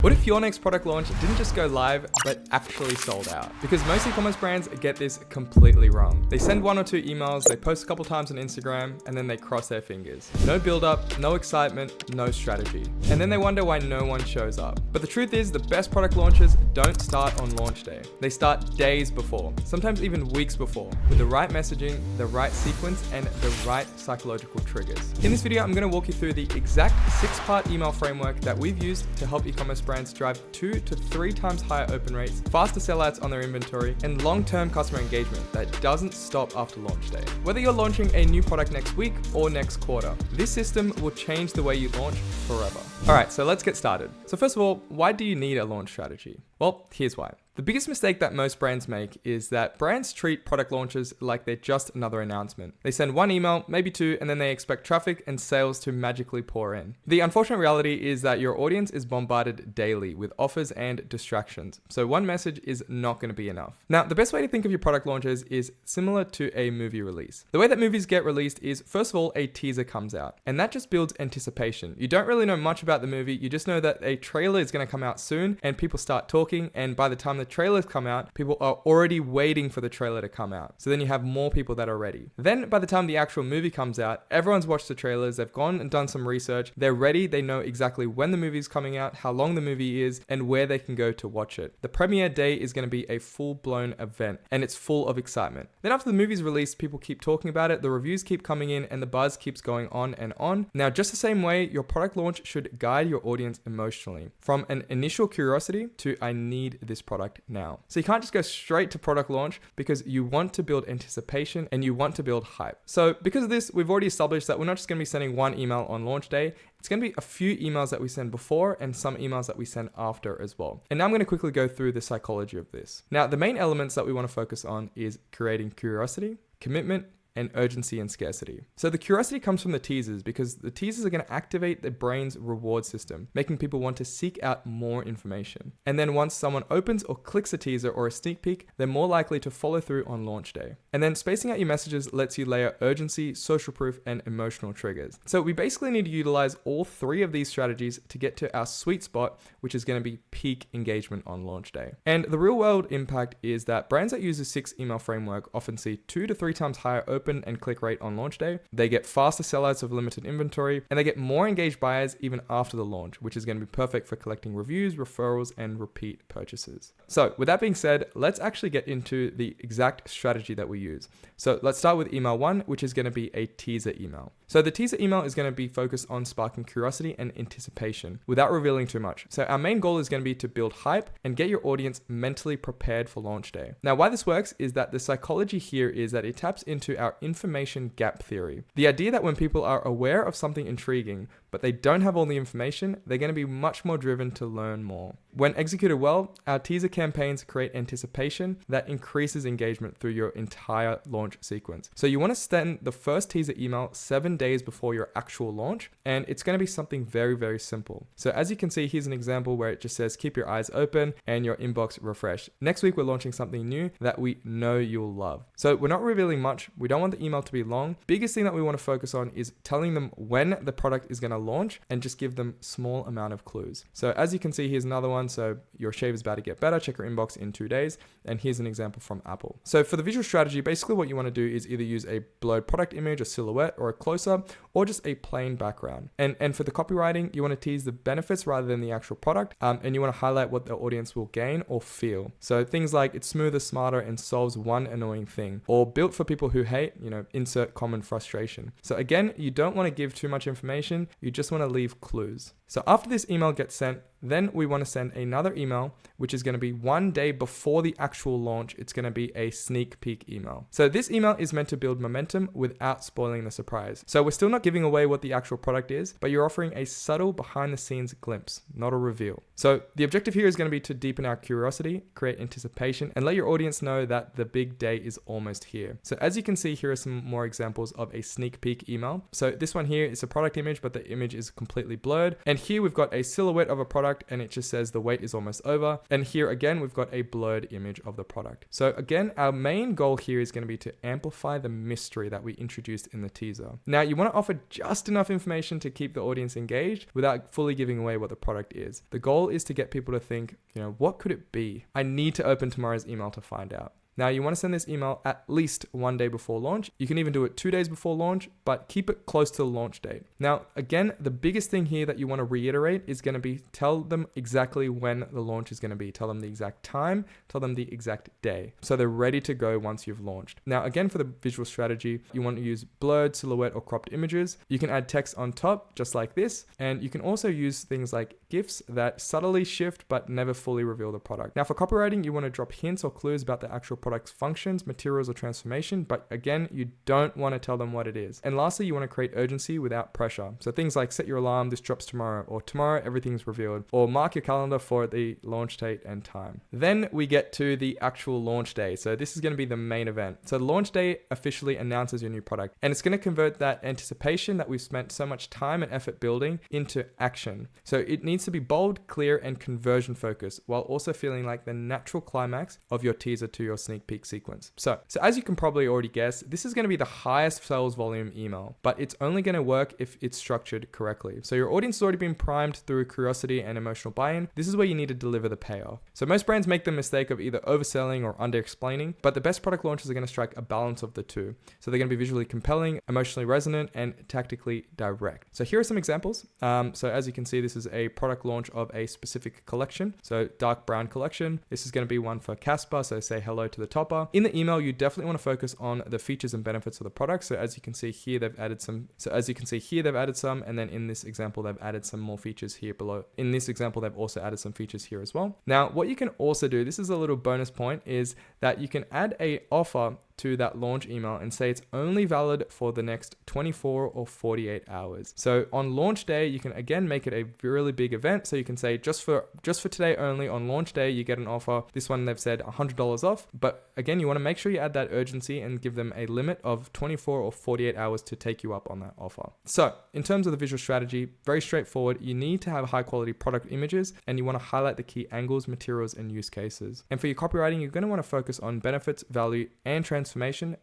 What if your next product launch didn't just go live, but actually sold out? Because most e-commerce brands get this completely wrong. They send 1 or 2 emails, they post a couple times on Instagram, and then they cross their fingers. No build up, no excitement, no strategy. And then they wonder why no one shows up. But the truth is, the best product launches don't start on launch day. They start days before, sometimes even weeks before, with the right messaging, the right sequence, and the right psychological triggers. In this video, I'm going to walk you through the exact 6-part email framework that we've used to help e-commerce brands drive 2 to 3 times higher open rates, faster sellouts on their inventory, and long-term customer engagement that doesn't stop after launch day. Whether you're launching a new product next week or next quarter, this system will change the way you launch forever. All right, so let's get started. So first of all, why do you need a launch strategy? Well, here's why. The biggest mistake that most brands make is that brands treat product launches like they're just another announcement. They send 1 email, maybe 2, and then they expect traffic and sales to magically pour in. The unfortunate reality is that your audience is bombarded daily with offers and distractions, so one message is not going to be enough. Now, the best way to think of your product launches is similar to a movie release. The way that movies get released is, first of all, a teaser comes out, and that just builds anticipation. You don't really know much about the movie, you just know that a trailer is going to come out soon, and people start talking, and by the time the trailers come out, people are already waiting for the trailer to come out. So then you have more people that are ready. Then by the time the actual movie comes out, everyone's watched the trailers, they've gone and done some research, they're ready, they know exactly when the movie's coming out, how long the movie is, and where they can go to watch it. The premiere day is going to be a full-blown event, and it's full of excitement. Then after the movie's released, people keep talking about it, the reviews keep coming in, and the buzz keeps going on and on. Now, just the same way, your product launch should guide your audience emotionally, from an initial curiosity to I need this product now. So you can't just go straight to product launch because you want to build anticipation and you want to build hype. So because of this, we've already established that we're not just going to be sending 1 email on launch day. It's going to be a few emails that we send before and some emails that we send after as well. And now I'm going to quickly go through the psychology of this. Now, the main elements that we want to focus on is creating curiosity, commitment, and urgency and scarcity. So the curiosity comes from the teasers because the teasers are going to activate the brain's reward system, making people want to seek out more information. And then once someone opens or clicks a teaser or a sneak peek, they're more likely to follow through on launch day. And then spacing out your messages lets you layer urgency, social proof, and emotional triggers. So we basically need to utilize all 3 of these strategies to get to our sweet spot, which is going to be peak engagement on launch day. And the real world impact is that brands that use the 6 email framework often see 2 to 3 times higher open and click rate on launch day. They get faster sellouts of limited inventory, and they get more engaged buyers even after the launch, which is going to be perfect for collecting reviews, referrals, and repeat purchases. So with that being said, let's actually get into the exact strategy that we use. So let's start with email 1, which is going to be a teaser email. So the teaser email is going to be focused on sparking curiosity and anticipation without revealing too much. So our main goal is going to be to build hype and get your audience mentally prepared for launch day. Now, why this works is that the psychology here is that it taps into our information gap theory. The idea that when people are aware of something intriguing, but they don't have all the information, they're going to be much more driven to learn more. When executed well, our teaser campaigns create anticipation that increases engagement through your entire launch sequence. So you want to send the first teaser email 7 days before your actual launch, and it's going to be something very, very simple. So as you can see, here's an example where it just says, keep your eyes open and your inbox refreshed. Next week, we're launching something new that we know you'll love. So we're not revealing much. We don't want the email to be long. Biggest thing that we want to focus on is telling them when the product is going to launch and just give them small amount of clues. So as you can see, here's another one. So your shave is about to get better. Check your inbox in 2 days. And here's an example from Apple. So for the visual strategy, basically what you want to do is either use a blurred product image, a silhouette, or a close-up, or just a plain background. And for the copywriting, you want to tease the benefits rather than the actual product. And you want to highlight what the audience will gain or feel. So things like it's smoother, smarter, and solves one annoying thing, or built for people who hate, insert common frustration. So again, you don't want to give too much information. You just want to leave clues. So after this email gets sent, then we want to send another email, which is going to be 1 day before the actual launch. It's going to be a sneak peek email. So this email is meant to build momentum without spoiling the surprise. So we're still not giving away what the actual product is, but you're offering a subtle behind the scenes glimpse, not a reveal. So the objective here is going to be to deepen our curiosity, create anticipation, and let your audience know that the big day is almost here. So as you can see, here are some more examples of a sneak peek email. So this one here is a product image, but the image is completely blurred. And And here we've got a silhouette of a product and it just says the wait is almost over. And here again, we've got a blurred image of the product. So again, our main goal here is going to be to amplify the mystery that we introduced in the teaser. Now, you want to offer just enough information to keep the audience engaged without fully giving away what the product is. The goal is to get people to think, what could it be? I need to open tomorrow's email to find out. Now, you want to send this email at least 1 day before launch. You can even do it 2 days before launch, but keep it close to the launch date. Now, again, the biggest thing here that you want to reiterate is going to be tell them exactly when the launch is going to be. Tell them the exact time, tell them the exact day. So they're ready to go once you've launched. Now, again, for the visual strategy, you want to use blurred, silhouette, or cropped images. You can add text on top, just like this. And you can also use things like GIFs that subtly shift but never fully reveal the product. Now, for copywriting, you want to drop hints or clues about the actual product's functions, materials, or transformation, but again, you don't want to tell them what it is. And lastly, you want to create urgency without pressure. So things like set your alarm, this drops tomorrow, or tomorrow everything's revealed, or mark your calendar for the launch date and time. Then we get to the actual launch day. So this is going to be the main event. So the launch day officially announces your new product, and it's going to convert that anticipation that we've spent so much time and effort building into action. So it needs to be bold, clear, and conversion focused, while also feeling like the natural climax of your teaser to your sneak peek sequence. So as you can probably already guess, this is going to be the highest sales volume email, but it's only going to work if it's structured correctly. So your audience has already been primed through curiosity and emotional buy-in. This is where you need to deliver the payoff. So most brands make the mistake of either overselling or under-explaining, but the best product launches are going to strike a balance of the two. So they're going to be visually compelling, emotionally resonant, and tactically direct. So here are some examples. So as you can see, this is a product launch of a specific collection. So dark brown collection. This is going to be one for Casper. So say hello to the topper. In the email, you definitely want to focus on the features and benefits of the product. So as you can see here, they've added some. And then in this example, they've added some more features here below. In this example, they've also added some features here as well. Now, what you can also do, this is a little bonus point, is that you can add a offer to that launch email and say it's only valid for the next 24 or 48 hours. So on launch day, you can again make it a really big event. So you can say just for today only, on launch day, you get an offer. This one they've said $100 off. But again, you want to make sure you add that urgency and give them a limit of 24 or 48 hours to take you up on that offer. So in terms of the visual strategy, very straightforward. You need to have high quality product images and you want to highlight the key angles, materials, and use cases. And for your copywriting, you're going to want to focus on benefits, value, and transformation,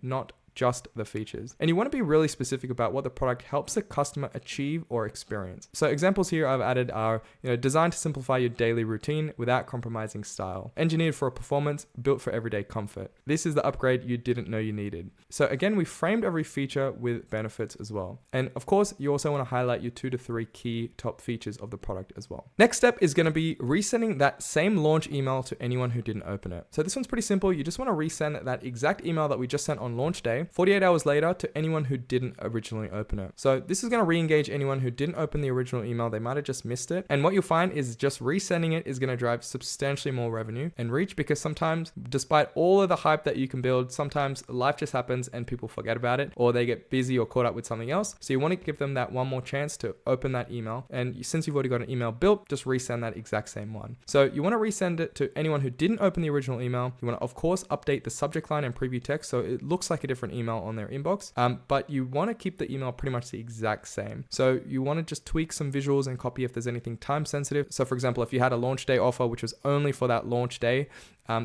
not just the features. And you want to be really specific about what the product helps the customer achieve or experience. So examples here I've added are, designed to simplify your daily routine without compromising style. Engineered for performance, built for everyday comfort. This is the upgrade you didn't know you needed. So again, we framed every feature with benefits as well. And of course, you also want to highlight your 2 to 3 key top features of the product as well. Next step is going to be resending that same launch email to anyone who didn't open it. So this one's pretty simple. You just want to resend that exact email that we just sent on launch day 48 hours later to anyone who didn't originally open it. So this is going to re-engage anyone who didn't open the original email. They might have just missed it. And what you'll find is just resending it is going to drive substantially more revenue and reach, because sometimes, despite all of the hype that you can build, sometimes life just happens and people forget about it, or they get busy or caught up with something else. So you want to give them that one more chance to open that email. And since you've already got an email built, just resend that exact same one. So you want to resend it to anyone who didn't open the original email. You want to, of course, update the subject line and preview text so it looks like a different email on their inbox, but you want to keep the email pretty much the exact same. So you want to just tweak some visuals and copy if there's anything time sensitive. So for example, if you had a launch day offer which was only for that launch day,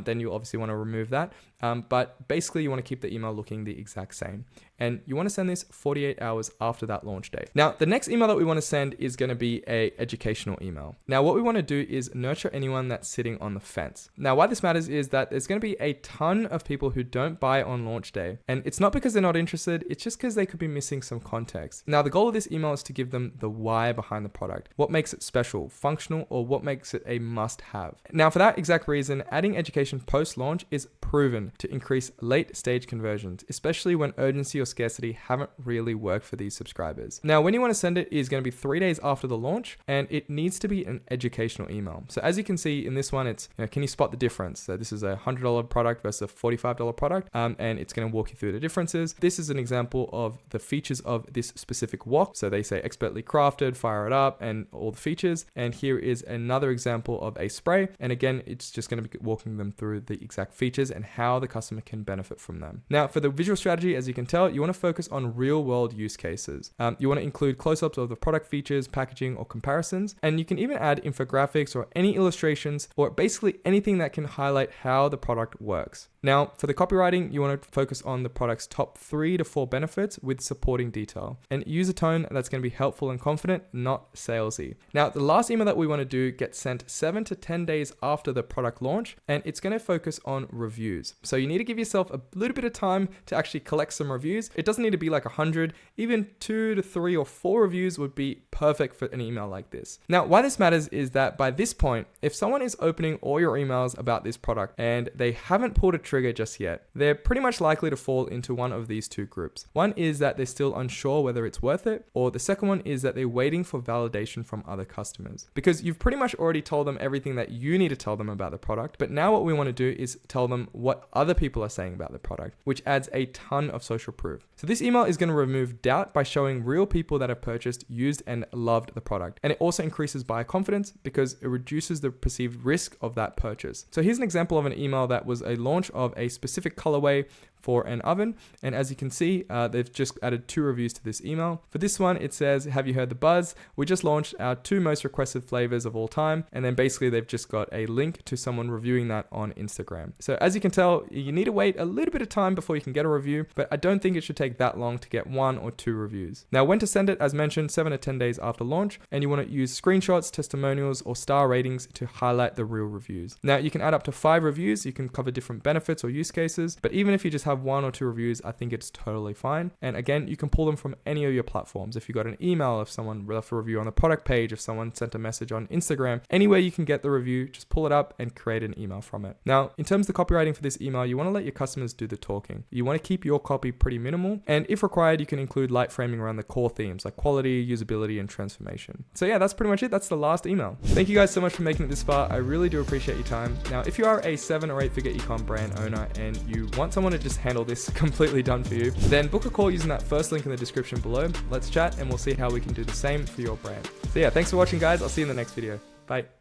then you obviously want to remove that. But basically you want to keep the email looking the exact same. And you want to send this 48 hours after that launch date. Now, the next email that we want to send is going to be a educational email. Now, what we want to do is nurture anyone that's sitting on the fence. Now, why this matters is that there's going to be a ton of people who don't buy on launch day. And it's not because they're not interested, it's just because they could be missing some context. Now, the goal of this email is to give them the why behind the product. What makes it special, functional, or what makes it a must-have. Now, for that exact reason, adding education post-launch is proven to increase late stage conversions, especially when urgency or scarcity haven't really worked for these subscribers. Now, when you want to send it is going to be 3 days after the launch, and it needs to be an educational email. So as you can see in this one, it's, can you spot the difference? So this is a $100 product versus a $45 product, and it's going to walk you through the differences. This is an example of the features of this specific wok. So they say expertly crafted, fire it up, and all the features. And here is another example of a spray. And again, it's just going to be walking them through the exact features and and how the customer can benefit from them. Now, for the visual strategy, as you can tell, you want to focus on real world use cases. You want to include close-ups of the product features, packaging, or comparisons, and you can even add infographics or any illustrations or basically anything that can highlight how the product works. Now, for the copywriting, you want to focus on the product's top 3 to 4 benefits with supporting detail, and use a tone that's going to be helpful and confident, not salesy. Now, the last email that we want to do gets sent 7 to 10 days after the product launch, and it's going to focus on reviews. So you need to give yourself a little bit of time to actually collect some reviews. It doesn't need to be like 100, even 2 to 3 or 4 reviews would be perfect for an email like this. Now, why this matters is that by this point, if someone is opening all your emails about this product and they haven't pulled a trigger just yet, they're pretty much likely to fall into one of these 2 groups. One is that they're still unsure whether it's worth it, or the second one is that they're waiting for validation from other customers. Because you've pretty much already told them everything that you need to tell them about the product, but now what we want to do is tell them what other people are saying about the product, which adds a ton of social proof. So this email is going to remove doubt by showing real people that have purchased, used, and loved the product. And it also increases buyer confidence because it reduces the perceived risk of that purchase. So here's an example of an email that was a launch of a specific colorway for an oven. And as you can see, they've just added 2 reviews to this email. For this one, it says, "Have you heard the buzz? We just launched our 2 most requested flavors of all time." And then basically they've just got a link to someone reviewing that on Instagram. So as you can tell, you need to wait a little bit of time before you can get a review, but I don't think it should take that long to get 1 or 2 reviews. Now, when to send it, as mentioned, 7 to 10 days after launch, and you want to use screenshots, testimonials, or star ratings to highlight the real reviews. Now, you can add up to 5 reviews. You can cover different benefits or use cases, but even if you just have 1 or 2 reviews, I think it's totally fine. And again, you can pull them from any of your platforms. If you got an email, if someone left a review on the product page, if someone sent a message on Instagram, anywhere you can get the review, just pull it up and create an email from it. Now, in terms of the copywriting for this email, you want to let your customers do the talking. You want to keep your copy pretty minimal, and if required, you can include light framing around the core themes like quality, usability, and transformation. So yeah, that's pretty much it. That's the last email. Thank you guys so much for making it this far. I really do appreciate your time. Now, if you are a 7 or 8 figure ecom brand owner and you want someone to just handle this completely done for you, then book a call using that first link in the description below. Let's chat and we'll see how we can do the same for your brand. So yeah, thanks for watching, guys. I'll see you in the next video. Bye.